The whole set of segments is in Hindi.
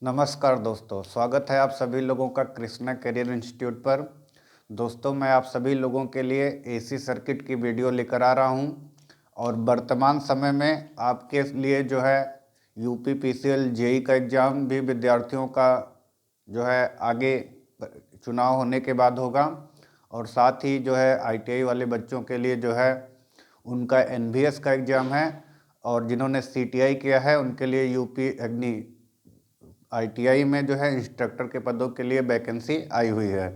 नमस्कार दोस्तों, स्वागत है आप सभी लोगों का कृष्णा करियर इंस्टीट्यूट पर। दोस्तों, मैं आप सभी लोगों के लिए एसी सर्किट की वीडियो लेकर आ रहा हूं और वर्तमान समय में आपके लिए जो है यूपी पीसीएल जेई का एग्ज़ाम भी विद्यार्थियों का जो है आगे चुनाव होने के बाद होगा और साथ ही जो है आईटीआई वाले बच्चों के लिए जो है उनका एनवीएस का एग्ज़ाम है और जिन्होंने सीटीआई किया है उनके लिए यूपी अग्नि आईटीआई में जो है इंस्ट्रक्टर के पदों के लिए वैकेंसी आई हुई है।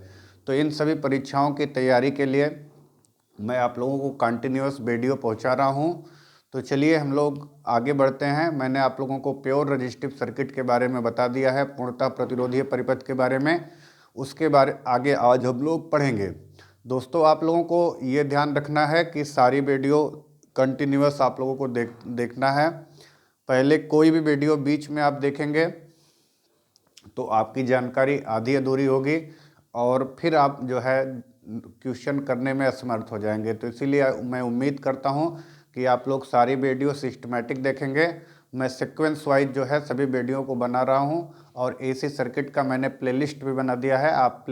तो इन सभी परीक्षाओं की तैयारी के लिए मैं आप लोगों को कंटिन्यूअस वीडियो पहुंचा रहा हूं। तो चलिए हम लोग आगे बढ़ते हैं। मैंने आप लोगों को प्योर रजिस्टिव सर्किट के बारे में बता दिया है, पूर्णतः प्रतिरोधीय परिपथ के बारे में। उसके बारे आगे आज हम लोग पढ़ेंगे। दोस्तों, आप लोगों को ये ध्यान रखना है कि सारी वीडियो कंटिन्यूअस आप लोगों को देखना है। पहले कोई भी वीडियो बीच में आप देखेंगे तो आपकी जानकारी आधी अधूरी होगी और फिर आप जो है क्वेश्चन करने में असमर्थ हो जाएंगे। तो इसीलिए मैं उम्मीद करता हूं कि आप लोग सारी वीडियो सिस्टमेटिक देखेंगे। मैं सीक्वेंस वाइज जो है सभी वीडियो को बना रहा हूं और एसी सर्किट का मैंने प्लेलिस्ट भी बना दिया है। आप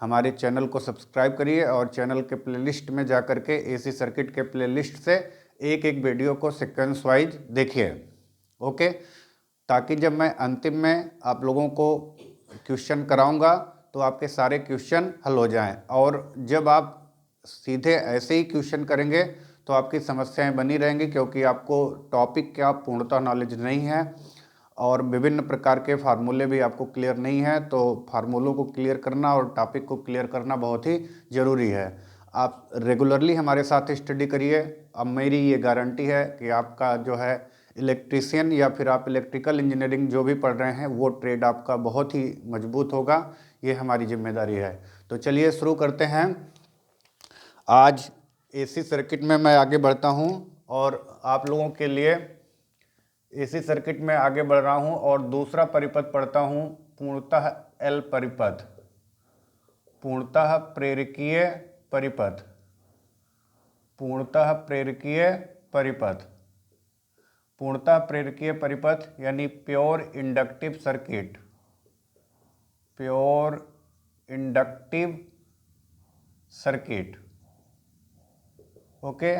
हमारे चैनल को सब्सक्राइब करिए और चैनल के प्लेलिस्ट में जा कर के एसी सर्किट के प्लेलिस्ट से एक एक वीडियो को सीक्वेंस वाइज देखिए। ओके, ताकि जब मैं अंतिम में आप लोगों को क्वेश्चन कराऊंगा तो आपके सारे क्वेश्चन हल हो जाएं। और जब आप सीधे ऐसे ही क्वेश्चन करेंगे तो आपकी समस्याएं बनी रहेंगी, क्योंकि आपको टॉपिक का पूर्णतः नॉलेज नहीं है और विभिन्न प्रकार के फार्मूले भी आपको क्लियर नहीं है। तो फार्मूलों को क्लियर करना और टॉपिक को क्लियर करना बहुत ही ज़रूरी है। आप रेगुलरली हमारे साथ स्टडी करिए। अब मेरी ये गारंटी है कि आपका जो है इलेक्ट्रीशियन या फिर आप इलेक्ट्रिकल इंजीनियरिंग जो भी पढ़ रहे हैं वो ट्रेड आपका बहुत ही मजबूत होगा। ये हमारी जिम्मेदारी है। तो चलिए शुरू करते हैं। आज एसी सर्किट में मैं आगे बढ़ता हूं और आप लोगों के लिए एसी सर्किट में आगे बढ़ रहा हूं और दूसरा परिपथ पढ़ता हूं, पूर्णतः एल परिपथ, पूर्णतः प्रेरकीय परिपथ, पूर्णतः प्रेरकीय परिपथ, पूर्णतः प्रेरकीय परिपथ यानी pure inductive circuit, pure inductive circuit. Okay,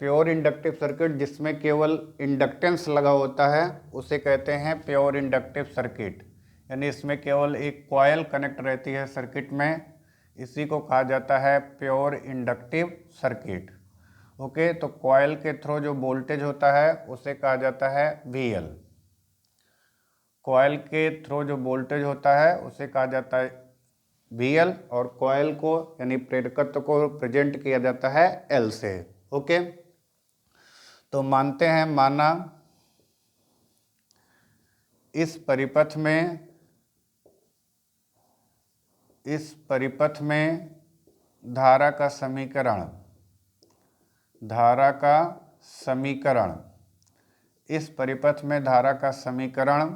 pure inductive circuit जिसमें केवल इंडक्टेंस लगा होता है उसे कहते हैं प्योर इंडक्टिव सर्किट। यानी इसमें केवल एक कॉइल कनेक्ट रहती है सर्किट में, इसी को कहा जाता है प्योर इंडक्टिव सर्किट। ओके, तो कॉइल के थ्रू जो वोल्टेज होता है उसे कहा जाता है VL। कॉइल के थ्रू जो वोल्टेज होता है उसे कहा जाता है VL और कॉइल को यानी प्रेरकत्व को प्रेजेंट किया जाता है L से। ओके, तो मानते हैं, माना इस परिपथ में धारा का समीकरण, इस परिपथ में धारा का समीकरण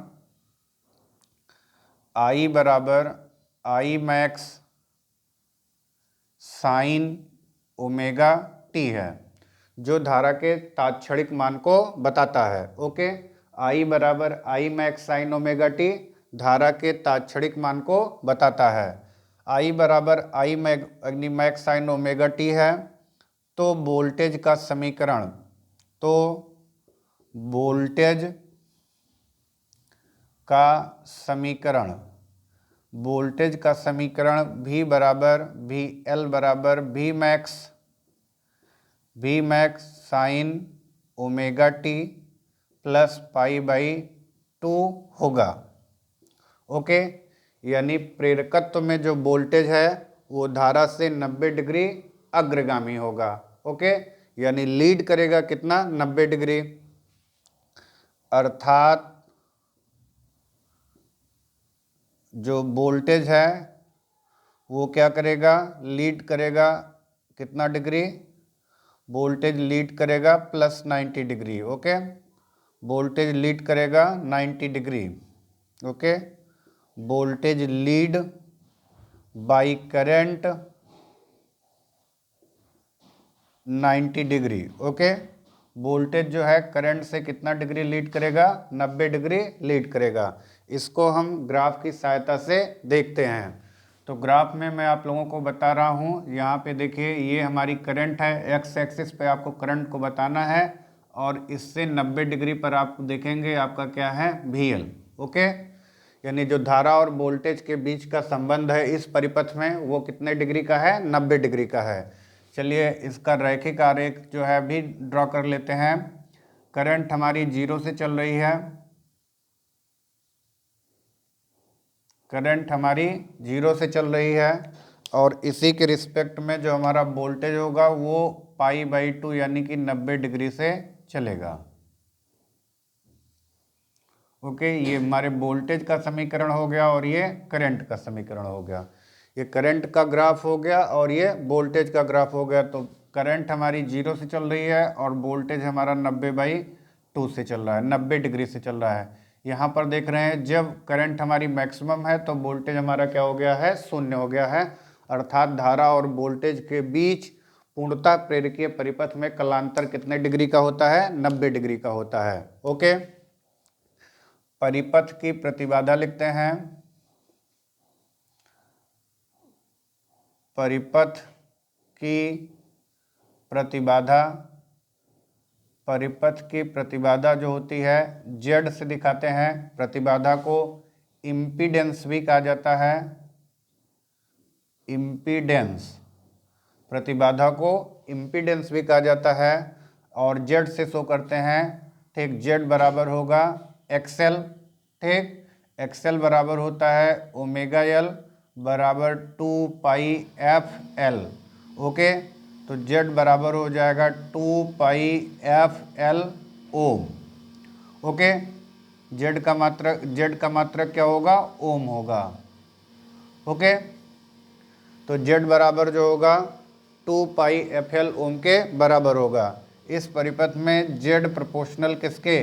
I बराबर I max sine omega T है, जो धारा के तात्क्षणिक मान को बताता है। ओके, I बराबर I max sine omega T धारा के तात्क्षणिक मान को बताता है। I बराबर I max sine omega T है। तो वोल्टेज का समीकरण, V बराबर VL बराबर V max sine omega T plus π/2 होगा। ओके, यानी प्रेरकत्व में जो वोल्टेज है वो धारा से 90 डिग्री अग्रगामी होगा। ओके, यानी लीड करेगा कितना, 90 डिग्री। अर्थात जो वोल्टेज है वो क्या करेगा, लीड करेगा कितना डिग्री, वोल्टेज लीड करेगा plus 90 degree. Okay, voltage lead करेगा 90 degree. Okay, voltage lead by current 90 degree. Okay, voltage जो है करंट से कितना डिग्री लीड करेगा, 90 डिग्री लीड करेगा। इसको हम ग्राफ की सहायता से देखते हैं। तो ग्राफ में मैं आप लोगों को बता रहा हूँ, यहाँ पे देखिए ये हमारी करंट है, एक्स एक्सिस पे आपको करंट को बताना है और इससे 90 डिग्री पर आप देखेंगे आपका क्या है, VL। ओके, यानी जो धारा और वोल्टेज के बीच का संबंध है इस परिपथ में वो कितने डिग्री का है, 90 डिग्री का है। चलिए इसका रैखिक आरेख जो है भी ड्रॉ कर लेते हैं। करंट हमारी 0 से चल रही है, करंट हमारी 0 से चल रही है और इसी के रिस्पेक्ट में जो हमारा वोल्टेज होगा वो π/2 यानी कि 90 डिग्री से चलेगा। ओके, ये हमारे वोल्टेज का समीकरण हो गया और ये करंट का समीकरण हो गया। ये करंट का ग्राफ हो गया और ये वोल्टेज का ग्राफ हो गया। तो करंट हमारी 0 से चल रही है और वोल्टेज हमारा 90/2 से चल रहा है, 90 डिग्री से चल रहा है। यहाँ पर देख रहे हैं जब करंट हमारी मैक्सिमम है तो वोल्टेज हमारा क्या हो गया है, 0 हो गया है। अर्थात धारा और वोल्टेज के बीच पूर्णतः प्रेरकीय परिपथ में कलांतर कितने डिग्री का होता है, 90 डिग्री का होता है। ओके, परिपथ की प्रतिबाधा लिखते हैं। परिपथ की प्रतिबाधा, परिपथ की प्रतिबाधा जो होती है जेड से दिखाते हैं। प्रतिबाधा को इम्पीडेंस भी कहा जाता है, इम्पीडेंस, प्रतिबाधा को इम्पीडेंस भी कहा जाता है और जेड से शो करते हैं। ठीक, जेड बराबर होगा एक्सएल। ठीक, एक्सएल बराबर होता है ओमेगा एल बराबर 2πfl। ओके, तो जेड बराबर हो जाएगा 2πfl ओम। ओके, जेड का मात्रक क्या होगा, ओम होगा। ओके, तो जेड बराबर जो होगा 2πfl ओम के बराबर होगा। इस परिपथ में जेड प्रोपोर्शनल किसके,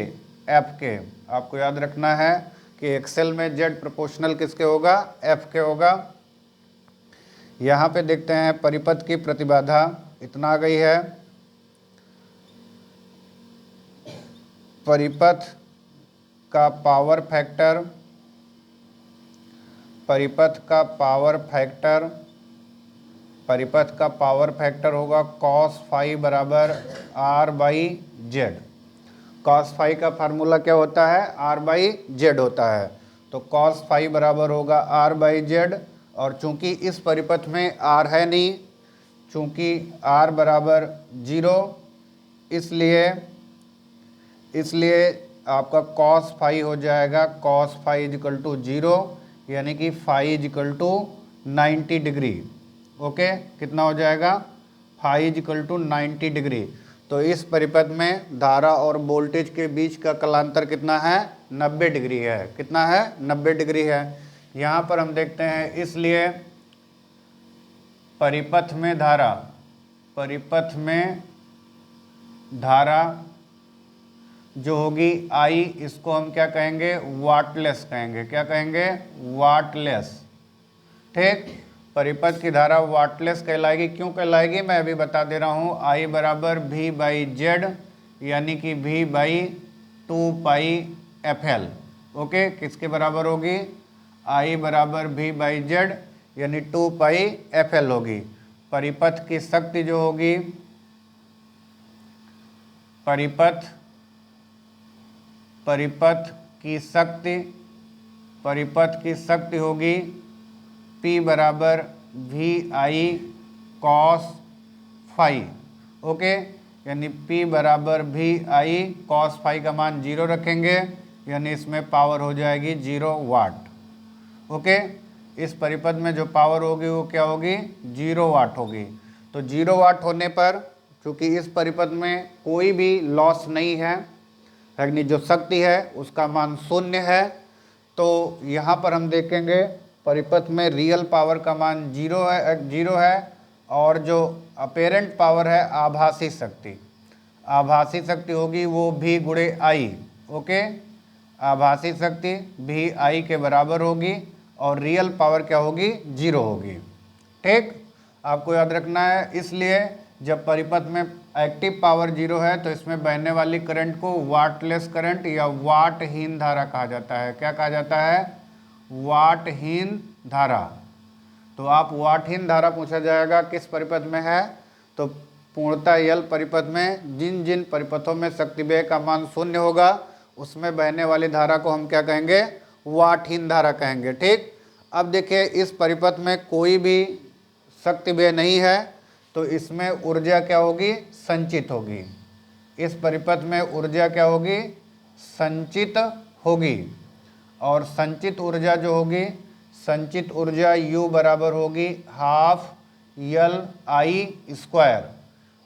एफ के। आपको याद रखना है कि एक्सेल में जेड प्रोपोर्शनल किसके होगा, एफ के होगा। यहाँ पे देखते हैं परिपथ की प्रतिबाधा इतना आ गई है। परिपथ का पावर फैक्टर, परिपथ का पावर फैक्टर, परिपथ का पावर फैक्टर होगा cos फाई बराबर R/Z। cos फाई का फार्मूला क्या होता है, R/Z होता है। तो cos फाई बराबर होगा R/Z और चूंकि इस परिपथ में R है नहीं, चूंकि R बराबर 0, इसलिए आपका cos फाई हो जाएगा cos फाई इजिकल टू 0 यानी कि phi is equal to 90 degree. Okay, कितना हो जाएगा, फाई इजिकल टू 90 डिग्री। तो इस परिपथ में धारा और वोल्टेज के बीच का कलांतर कितना है, 90 डिग्री है। कितना है, 90 डिग्री है। यहाँ पर हम देखते हैं, इसलिए परिपथ में धारा, परिपथ में धारा जो होगी आई, इसको हम क्या कहेंगे, वाटलेस कहेंगे। क्या कहेंगे, वाटलेस। ठीक, परिपथ की धारा वाटलेस कहलाएगी। क्यों कहलाएगी, मैं अभी बता दे रहा हूँ। आई बराबर V/Z यानी कि V/2πfl। ओके, किसके बराबर होगी, आई बराबर V/Z यानी 2πfl होगी। परिपथ की शक्ति जो होगी, परिपथ की शक्ति होगी P बराबर VI cos फाई। ओके, यानी P बराबर VI cos फाई का मान 0 रखेंगे यानी इसमें पावर हो जाएगी 0 वाट। ओके, इस परिपथ में जो पावर होगी वो क्या होगी, 0 वाट होगी। तो 0 वाट होने पर, चूँकि इस परिपथ में कोई भी लॉस नहीं है, यानी जो शक्ति है उसका मान 0 है, तो यहाँ पर हम देखेंगे परिपथ में रियल पावर का मान 0 है और जो अपेरेंट पावर है, आभासी शक्ति होगी वो V गुणे I। ओके, आभासी शक्ति VI के बराबर होगी और रियल पावर क्या होगी, 0 होगी। ठीक, आपको याद रखना है। इसलिए जब परिपथ में एक्टिव पावर 0 है तो इसमें बहने वाली करंट को वाटलेस करंट या वाटहीन धारा कहा जाता है। क्या कहा जाता है? वाटहीन धारा। तो आप वाटहीन धारा पूछा जाएगा किस परिपथ में है, तो पूर्णतः यल परिपथ में जिन जिन परिपथों में शक्ति व्यय का मान 0 होगा उसमें बहने वाली धारा को हम क्या कहेंगे? वाटहीन धारा कहेंगे। ठीक, अब देखिए इस परिपथ में कोई भी शक्ति व्यय नहीं है तो इसमें ऊर्जा क्या होगी? संचित होगी। इस परिपथ में ऊर्जा क्या होगी? संचित होगी। और संचित ऊर्जा जो होगी, संचित ऊर्जा U बराबर होगी हाफ यल आई स्क्वायर।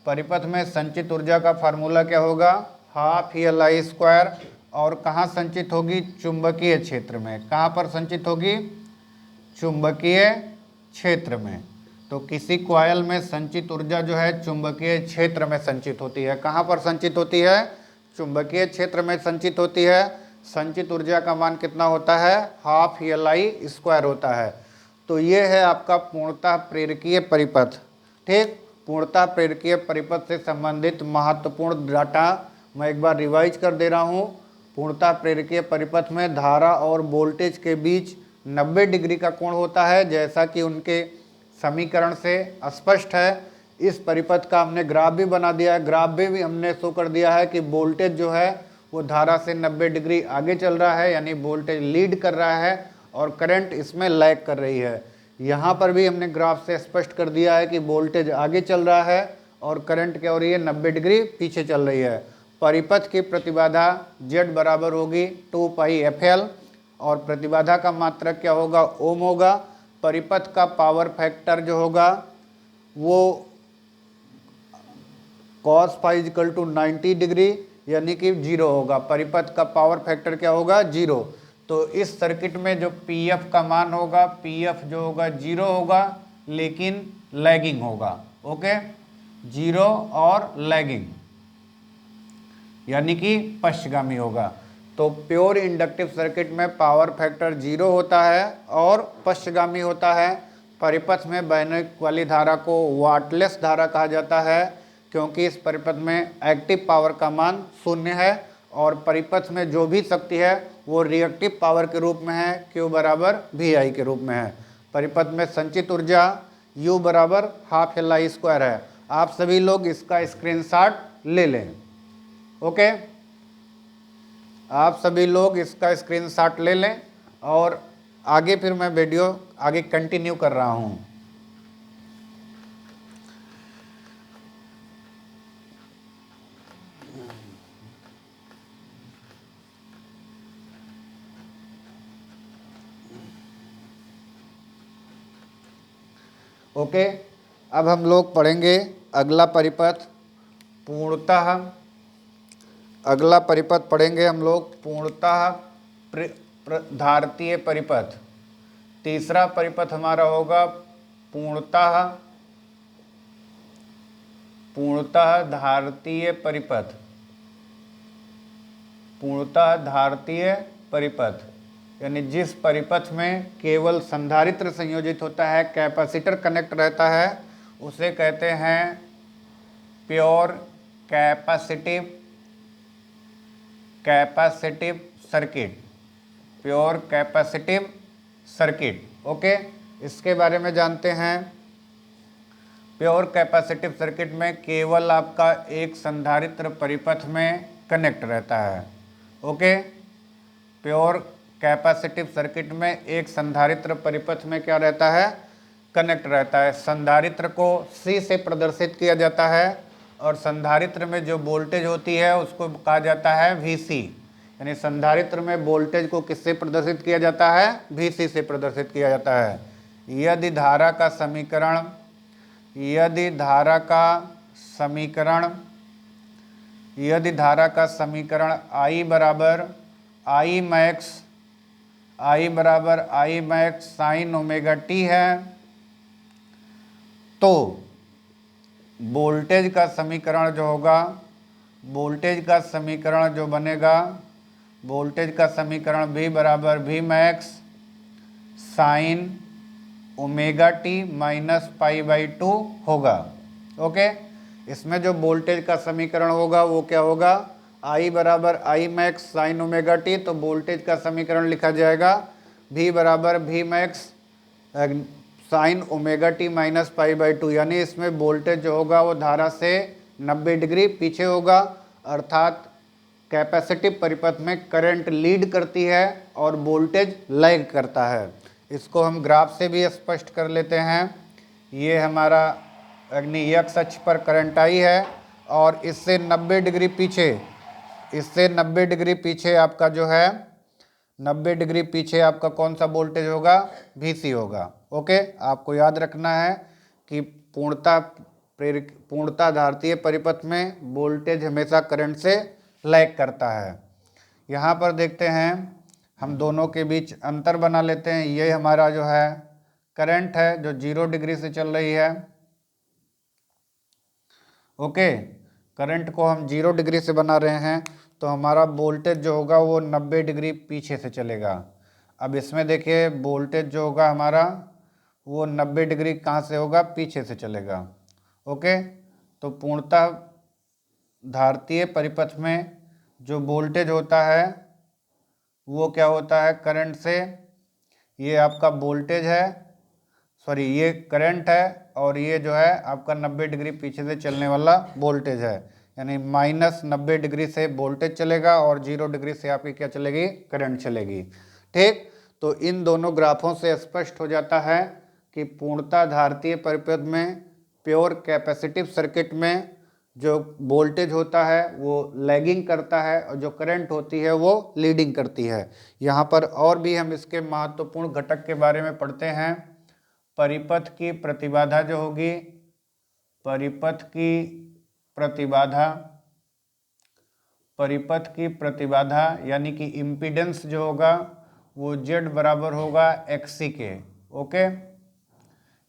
परिपथ में संचित ऊर्जा का फार्मूला क्या होगा? हाफ यल आई स्क्वायर। और कहाँ संचित होगी? चुंबकीय क्षेत्र में। कहाँ पर संचित होगी? चुंबकीय क्षेत्र में। तो किसी कॉइल में संचित ऊर्जा जो है चुंबकीय क्षेत्र में संचित होती है। कहाँ पर संचित होती है? चुंबकीय क्षेत्र में संचित होती है। संचित ऊर्जा का मान कितना होता है? हाफ यल आई स्क्वायर होता है। तो ये है आपका पूर्णतः प्रेरकीय परिपथ। ठीक, पूर्णतः प्रेरकीय परिपथ से संबंधित महत्वपूर्ण डाटा मैं एक बार रिवाइज कर दे रहा हूँ। पूर्णतः प्रेरकीय परिपथ में धारा और वोल्टेज के बीच 90 डिग्री का कोण होता है, जैसा कि उनके समीकरण से स्पष्ट है। इस परिपथ का हमने ग्राफ भी बना दिया है। ग्राफ में भी हमने शो कर दिया है कि वोल्टेज जो है वो धारा से 90 डिग्री आगे चल रहा है, यानी वोल्टेज लीड कर रहा है और करंट इसमें लैग कर रही है। यहाँ पर भी हमने ग्राफ से स्पष्ट कर दिया है कि वोल्टेज आगे चल रहा है और करंट क्या हो रही है? 90 डिग्री पीछे चल रही है। परिपथ की प्रतिबाधा Z बराबर होगी 2 पाई FL और प्रतिबाधा का मात्रक क्या होगा? ओम होगा। परिपथ का पावर फैक्टर जो होगा वो cos phi equal to 90 degree यानी कि 0 होगा। परिपथ का पावर फैक्टर क्या होगा? 0। तो इस सर्किट में जो PF का मान होगा, PF जो होगा 0 होगा लेकिन लैगिंग होगा। ओके, 0 और लैगिंग यानी कि पश्चगामी होगा। तो प्योर इंडक्टिव सर्किट में पावर फैक्टर 0 होता है और पश्चगामी होता है। परिपथ में बहने वाली धारा को वाटलेस धारा कहा जाता है क्योंकि इस परिपथ में एक्टिव पावर का मान 0 है और परिपथ में जो भी शक्ति है वो रिएक्टिव पावर के रूप में है, Q बराबर VI के रूप में है। परिपथ में संचित ऊर्जा U बराबर हाफ यल आई स्क्वायर है। आप सभी लोग इसका स्क्रीनशॉट ले लें। ओके, आप सभी लोग इसका स्क्रीनशॉट ले लें और आगे फिर मैं वीडियो आगे कंटिन्यू कर रहा हूँ। ओके, अब हम लोग पढ़ेंगे अगला परिपथ पूर्णतः। अगला परिपथ पढ़ेंगे हम लोग पूर्णतः धारतीय परिपथ। तीसरा परिपथ हमारा होगा पूर्णतः धारतीय परिपथ। पूर्णतः धारतीय परिपथ यानी जिस परिपथ में केवल संधारित्र संयोजित होता है, कैपेसिटर कनेक्ट रहता है, उसे कहते हैं pure capacitive circuit. Pure capacitive circuit. Okay, इसके बारे में जानते हैं। प्योर कैपेसिटिव सर्किट में केवल आपका एक संधारित्र परिपथ में कनेक्ट रहता है। ओके, प्योर कैपेसिटिव सर्किट में एक संधारित्र परिपथ में क्या रहता है? कनेक्ट रहता है। संधारित्र को C से प्रदर्शित किया जाता है और संधारित्र में जो वोल्टेज होती है उसको कहा जाता है VC। यानी संधारित्र में वोल्टेज को किससे प्रदर्शित किया जाता है? VC से प्रदर्शित किया जाता है। यदि धारा का समीकरण I बराबर I max sine omega t है, तो वोल्टेज का समीकरण जो होगा, वोल्टेज का समीकरण जो बनेगा, वोल्टेज का समीकरण V बराबर V max sine omega t minus pi by 2 होगा। ओके, इसमें जो वोल्टेज का समीकरण होगा वो क्या होगा, I बराबर I max sine omega t. तो वोल्टेज का समीकरण लिखा जाएगा V बराबर V max sine omega t minus pi by two, यानी इसमें वोल्टेज जो होगा वो धारा से 90 डिग्री पीछे होगा, अर्थात कैपेसिटिव परिपथ में करंट लीड करती है और वोल्टेज लैग करता है। इसको हम ग्राफ से भी स्पष्ट कर लेते हैं। ये हमारा एक्स अक्ष पर करंट आई है और इससे 90 डिग्री पीछे, इससे 90 डिग्री पीछे आपका जो है 90 डिग्री पीछे आपका कौन सा वोल्टेज होगा, VC होगा। ओके, आपको याद रखना है कि पूर्णता धारतीय परिपथ में वोल्टेज हमेशा करंट से लैग करता है। यहाँ पर देखते हैं, हम दोनों के बीच अंतर बना लेते हैं। ये हमारा जो है करंट है जो 0 डिग्री से चल रही है। ओके, करंट को हम 0 डिग्री से बना रहे हैं, तो हमारा वोल्टेज जो होगा वो 90 डिग्री पीछे से चलेगा। अब इसमें देखिए वोल्टेज जो होगा हमारा वो 90 डिग्री कहाँ से होगा, पीछे से चलेगा। ओके, तो पूर्णतः धारतीय परिपथ में जो वोल्टेज होता है वो क्या होता है, करंट से, ये आपका वोल्टेज है, सॉरी ये करंट है और ये जो है आपका 90 डिग्री पीछे से चलने वाला वोल्टेज है, यानी माइनस 90 डिग्री से वोल्टेज चलेगा और 0 डिग्री से आपकी क्या चलेगी, करंट चलेगी। ठीक, तो इन दोनों ग्राफों से स्पष्ट हो जाता है कि पूर्णतः धारतीय परिपथ में प्योर कैपेसिटिव सर्किट में जो वोल्टेज होता है वो लैगिंग करता है और जो करंट होती है वो लीडिंग करती है। यहाँ पर और भी हम इसके महत्वपूर्ण घटक के बारे में पढ़ते हैं। परिपथ की प्रतिबाधा जो होगी, परिपथ की प्रतिबाधा यानी कि इम्पीडेंस जो होगा वो Z बराबर होगा XC के। ओके,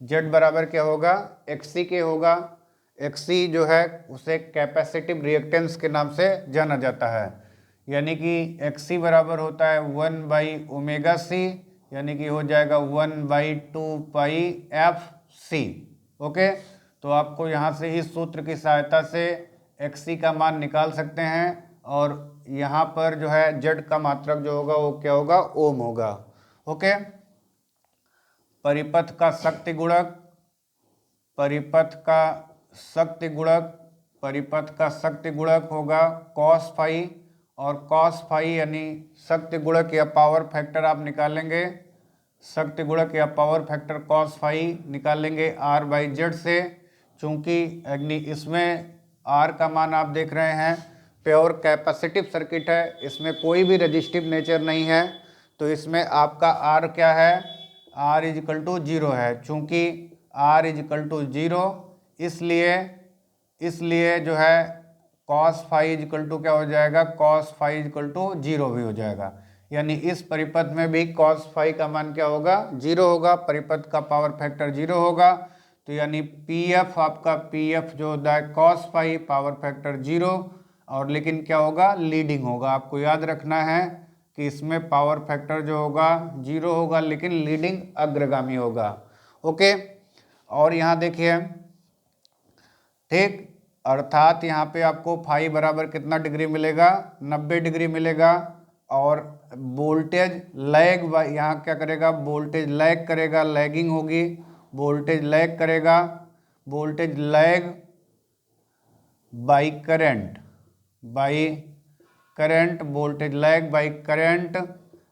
Z बराबर क्या होगा, XC के होगा। XC जो है उसे कैपेसिटिव रिएक्टेंस के नाम से जाना जाता है, यानी कि XC बराबर होता है 1/ωc, यानी कि हो जाएगा 1/2πfc। ओके, तो आपको यहाँ से इस सूत्र की सहायता से XC का मान निकाल सकते हैं और यहाँ पर जो है Z का मात्रक जो होगा वो क्या होगा, ओम होगा। ओके, परिपथ का शक्ति गुणक, परिपथ का शक्ति गुणक होगा cos फाई, और cos फाई यानी शक्ति गुणक या पावर फैक्टर आप निकालेंगे, शक्ति गुणक या पावर फैक्टर cos फाई निकालेंगे R/Z से। चूंकि इसमें R का मान आप देख रहे हैं प्योर कैपेसिटिव सर्किट है, इसमें कोई भी रजिस्टिव नेचर नहीं है, तो इसमें आपका R क्या है, R = 0 है। चूंकि R = 0 इसलिए जो है cos फाई क्या हो जाएगा, cos फाई 0 भी हो जाएगा, यानी इस परिपथ में भी cos फाई का मान क्या होगा, 0 होगा, परिपथ का पावर फैक्टर 0 होगा। तो यानी PF आपका PF जो होता है cos फाई, पावर फैक्टर 0, और लेकिन क्या होगा, लीडिंग होगा। आपको याद रखना है कि इसमें पावर फैक्टर जो होगा 0 होगा लेकिन लीडिंग अग्रगामी होगा। ओके, और यहाँ देखिए, ठीक, अर्थात यहाँ पे आपको फाई बराबर कितना डिग्री मिलेगा, 90 डिग्री मिलेगा, और वोल्टेज लैग यहाँ क्या करेगा, वोल्टेज लैग करेगा, लैगिंग होगी, वोल्टेज लैग करेगा, voltage lag by current, voltage lag by current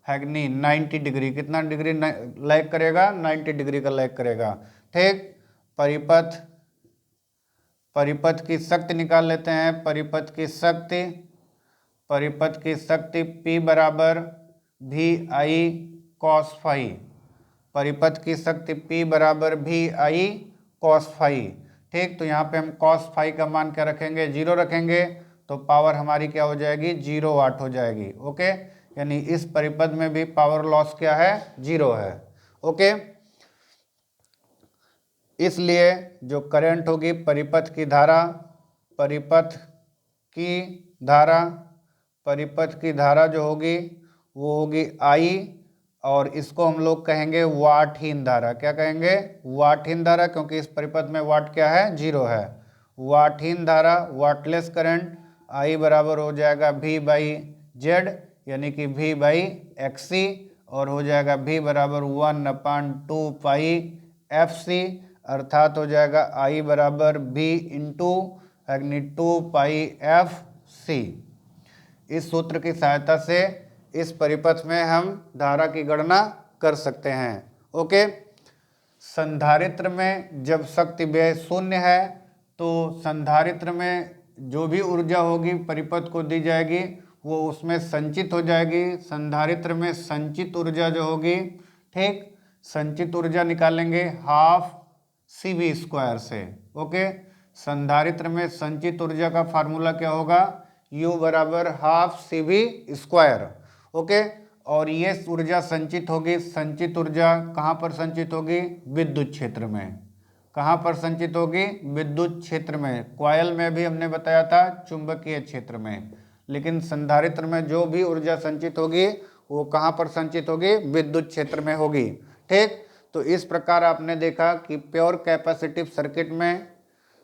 है कि नहीं, 90 डिग्री, कितना डिग्री लैग करेगा, 90 डिग्री का लैग करेगा। ठीक, परिपथ की शक्ति निकाल लेते हैं। परिपथ की शक्ति P बराबर VI cos फाई, परिपथ की शक्ति P बराबर VI cos फाई। ठीक, तो यहाँ पे हम cos फाई का मान क्या रखेंगे, 0 रखेंगे, तो पावर हमारी क्या हो जाएगी, 0 वाट हो जाएगी। ओके, यानी इस परिपथ में भी पावर लॉस क्या है, 0 है। ओके, इसलिए जो करंट होगी, परिपथ की धारा जो होगी वो होगी I, और इसको हम लोग कहेंगे वाटहीन धारा। क्या कहेंगे, वाटहीन धारा, क्योंकि इस परिपथ में वाट क्या है, 0 है। वाटहीन धारा वाटलेस करंट I बराबर हो जाएगा V बाई जेड यानी कि V बाई XC और हो जाएगा V बराबर 1/2 पाई FC अर्थात हो जाएगा I बराबर V इंटू 2 पाई FC। इस सूत्र की सहायता से इस परिपथ में हम धारा की गणना कर सकते हैं। ओके, संधारित्र में जब शक्ति व्यय शून्य है तो संधारित्र में जो भी ऊर्जा होगी परिपथ को दी जाएगी वो उसमें संचित हो जाएगी। संधारित्र में संचित ऊर्जा जो होगी, ठीक, संचित ऊर्जा निकालेंगे हाफ CV² से। ओके, संधारित्र में संचित ऊर्जा का फार्मूला क्या होगा, U बराबर हाफ CV²। ओके, और ये ऊर्जा संचित होगी, संचित ऊर्जा कहाँ पर संचित होगी, विद्युत क्षेत्र में। कहाँ पर संचित होगी, विद्युत क्षेत्र में। कॉइल में भी हमने बताया था चुंबकीय क्षेत्र में, लेकिन संधारित्र में जो भी ऊर्जा संचित होगी वो कहाँ पर संचित होगी, विद्युत क्षेत्र में होगी। ठीक, तो इस प्रकार आपने देखा कि प्योर कैपेसिटिव सर्किट में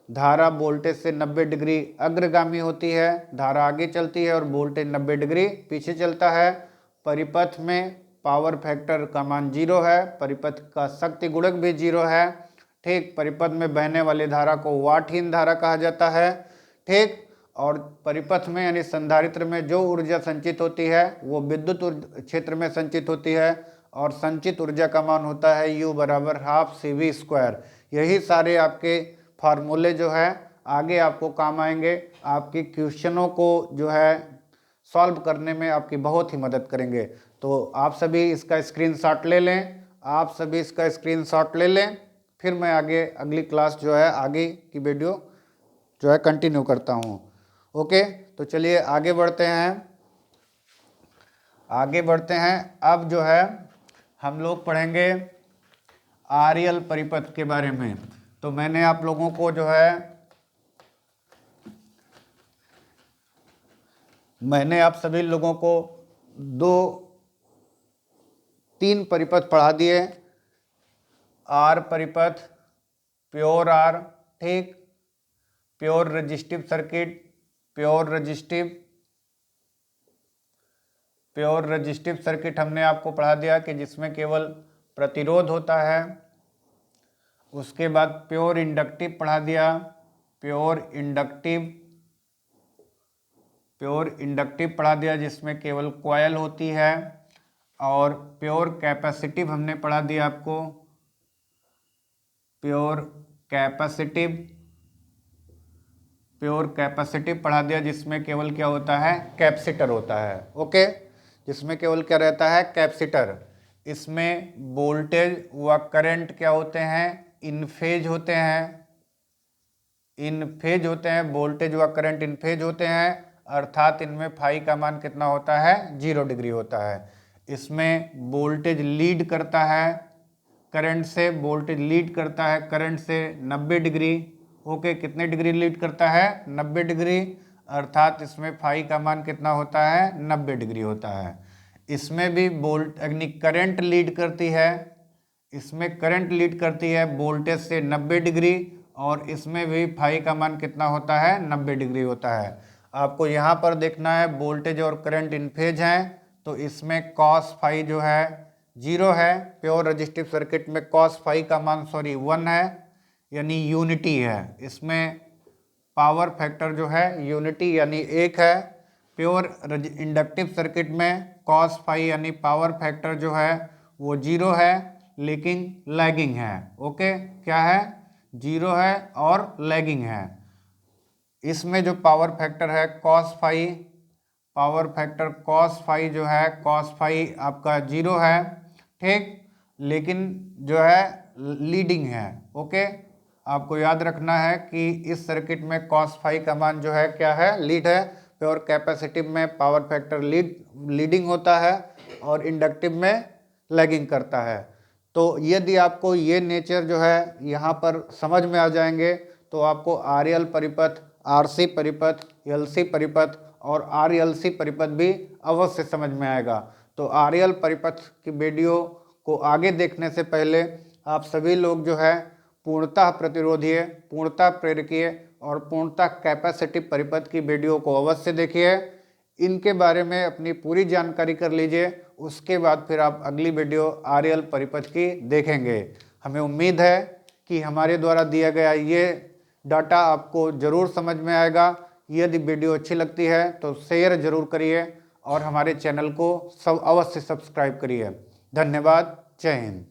धारा वोल्टेज से 90 डिग्री अग्रगामी होती है, धारा आगे चलती है और वोल्टेज 90 डिग्री पीछे चलता है। परिपथ में पावर फैक्टर का मान 0 है, परिपथ का शक्ति गुणक भी 0 है। ठीक, परिपथ में बहने वाली धारा को वाटहीन धारा कहा जाता है। ठीक, और परिपथ में यानी संधारित्र में जो ऊर्जा संचित होती है वो विद्युत क्षेत्र में संचित होती है और संचित ऊर्जा का मान होता है U बराबर हाफ CV²। यही सारे आपके फार्मूले जो है आगे आपको काम आएंगे, आपके क्वेश्चनों को जो है सॉल्व करने में आपकी बहुत ही मदद करेंगे। तो आप सभी इसका स्क्रीनशॉट ले लें, आप सभी इसका स्क्रीनशॉट ले लें, फिर मैं आगे अगली क्लास जो है आगे की वीडियो जो है कंटिन्यू करता हूँ। ओके, तो चलिए आगे बढ़ते हैं, आगे बढ़ते हैं। अब जो है हम लोग पढ़ेंगे आरएल परिपथ के बारे में। तो मैंने आप लोगों को जो है मैंने आप सभी लोगों को 3 परिपथ पढ़ा दिए। आर परिपथ, प्योर आर, ठीक, pure resistive circuit, pure resistive circuit हमने आपको पढ़ा दिया कि जिसमें केवल प्रतिरोध होता है। उसके बाद प्योर इंडक्टिव पढ़ा दिया, प्योर इंडक्टिव पढ़ा दिया जिसमें केवल कॉइल होती है। और प्योर कैपेसिटिव हमने पढ़ा दिया आपको, प्योर कैपेसिटिव पढ़ा दिया जिसमें केवल क्या होता है, कैपेसिटर होता है। ओके, जिसमें केवल क्या रहता है, कैपेसिटर। इसमें वोल्टेज व करंट क्या होते हैं, इन फेज होते हैं, वोल्टेज व करंट इन फेज होते हैं, अर्थात इनमें फाई का मान कितना होता है, 0 डिग्री होता है। इसमें वोल्टेज लीड करता है करंट से, वोल्टेज लीड करता है करंट से 90 डिग्री। ओके, कितने डिग्री लीड करता है, 90 डिग्री, अर्थात इसमें फाई का मान कितना होता है, 90 डिग्री होता है। इसमें भी करंट लीड करती है, इसमें करंट लीड करती है वोल्टेज से 90 डिग्री और इसमें भी फाई का मान कितना होता है, 90 डिग्री होता है। आपको यहाँ पर देखना है वोल्टेज और करंट इन फेज हैं, तो इसमें कॉस फाई जो है 0 है। प्योर रेजिस्टिव सर्किट में कॉस फाई का मान 1 है, यानी यूनिटी है। इसमें पावर फैक्टर जो है यूनिटी यानी 1 है। प्योर इंडक्टिव सर्किट में कॉस फाई यानी पावर फैक्टर जो है वो 0 है लेकिन लैगिंग है। ओके, क्या है, 0 है और लैगिंग है। इसमें जो पावर फैक्टर है cos phi, power factor cos phi जो है, कॉस फाई आपका 0 है, ठीक, लेकिन जो है लीडिंग है। ओके, आपको याद रखना है कि इस सर्किट में कॉस फाई का मान जो है क्या है, लीड है। प्योर कैपेसिटिव में पावर फैक्टर लीडिंग होता है और इंडक्टिव में लैगिंग करता है। तो यदि आपको ये नेचर जो है यहाँ पर समझ में आ जाएंगे तो आपको आरएल परिपथ, आरसी परिपथ, एलसी परिपथ और आरएलसी परिपथ भी अवश्य समझ में आएगा। तो आरएल परिपथ की वीडियो को आगे देखने से पहले आप सभी लोग जो है पूर्णतः प्रतिरोधीय, पूर्णतः प्रेरकीय और पूर्णतः कैपेसिटिव परिपथ की वीडियो को अवश्य देखिए। इनके बारे में अपनी पूरी जानकारी कर लीजिए, उसके बाद फिर आप अगली वीडियो RL परिपथ की देखेंगे। हमें उम्मीद है कि हमारे द्वारा दिया गया ये डाटा आपको ज़रूर समझ में आएगा। यदि वीडियो अच्छी लगती है तो शेयर ज़रूर करिए और हमारे चैनल को अवश्य सब्सक्राइब करिए। धन्यवाद। जय हिंद।